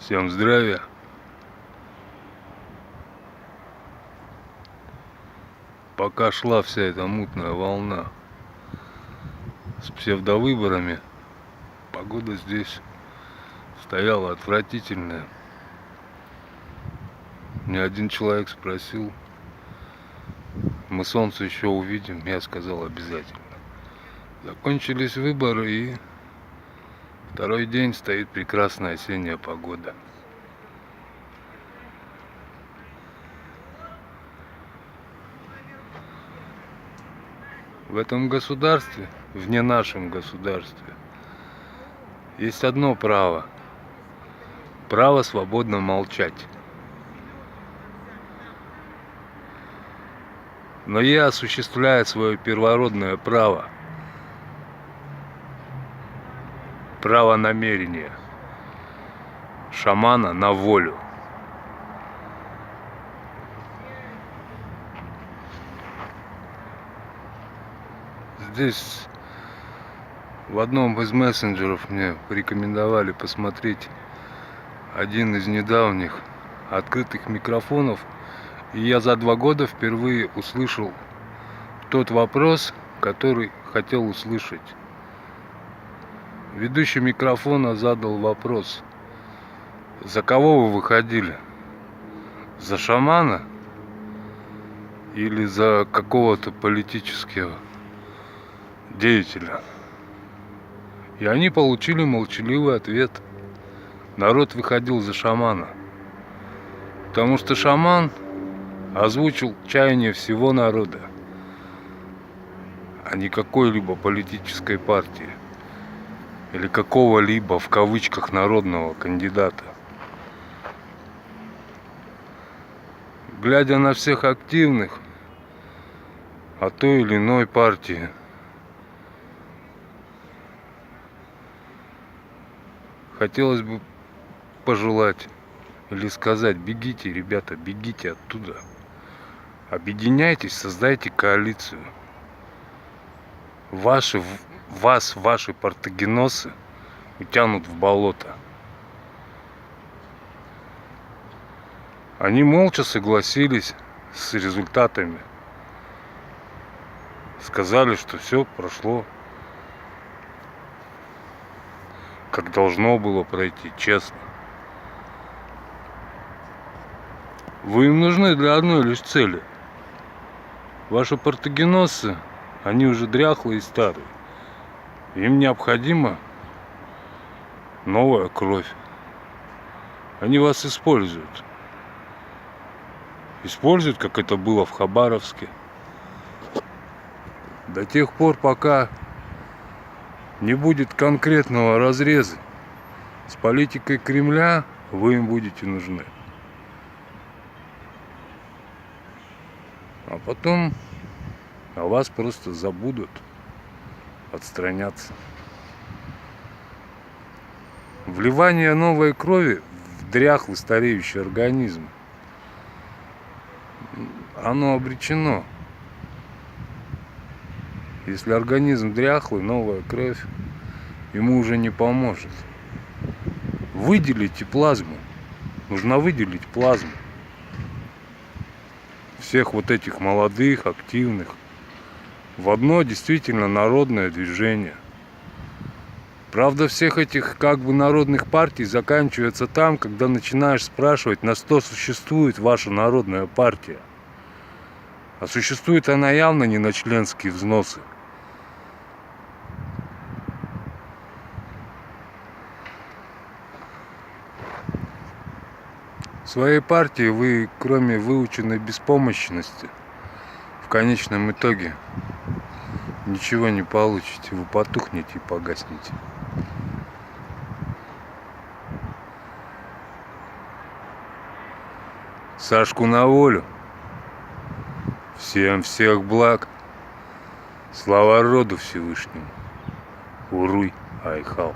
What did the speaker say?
Всем здравия. Пока шла вся эта мутная волна с псевдовыборами, погода здесь стояла отвратительная. Мне один человек спросил: мы солнце еще увидим? Я сказал: обязательно. Закончились выборы, и второй день стоит прекрасная осенняя погода. В этом государстве, вне нашем государстве, есть одно право. Право свободно молчать. Но я осуществляю свое первородное право. Право намерения шамана на волю. Здесь в одном из мессенджеров мне порекомендовали посмотреть один из недавних открытых микрофонов, и я за 2 года впервые услышал тот вопрос, который хотел услышать. Ведущий микрофона задал вопрос: за кого вы выходили? За шамана или за какого-то политического деятеля? И они получили молчаливый ответ. Народ выходил за шамана, потому что шаман озвучил чаяние всего народа, а не какой-либо политической партии или какого-либо в кавычках народного кандидата. Глядя на всех активных от той или иной партии, хотелось бы пожелать или сказать: бегите, ребята, бегите оттуда. Объединяйтесь, создайте коалицию. Ваши партагеносы утянут в болото. Они молча согласились с результатами. Сказали, что все прошло как должно было пройти, честно. Вы им нужны для одной лишь цели. Ваши партагеносы, они уже дряхлые и старые. Им необходима новая кровь. Они вас используют. Используют, как это было в Хабаровске. До тех пор, пока не будет конкретного разреза с политикой Кремля, вы им будете нужны. А потом о вас просто забудут, отстранятся. Вливание новой крови в дряхлый стареющий организм, оно обречено. Если организм дряхлый, новая кровь ему уже не поможет. Выделите плазму. Нужно выделить плазму всех вот этих молодых, активных в одно действительно народное движение. Правда, всех этих как бы народных партий заканчивается там, когда начинаешь спрашивать, на что существует ваша народная партия. А существует она явно не на членские взносы. В своей партии вы, кроме выученной беспомощности, в конечном итоге ничего не получите. Вы потухнете и погаснете. Сашку на волю. Всем всех благ. Слава роду Всевышнему. Уруй Айхал.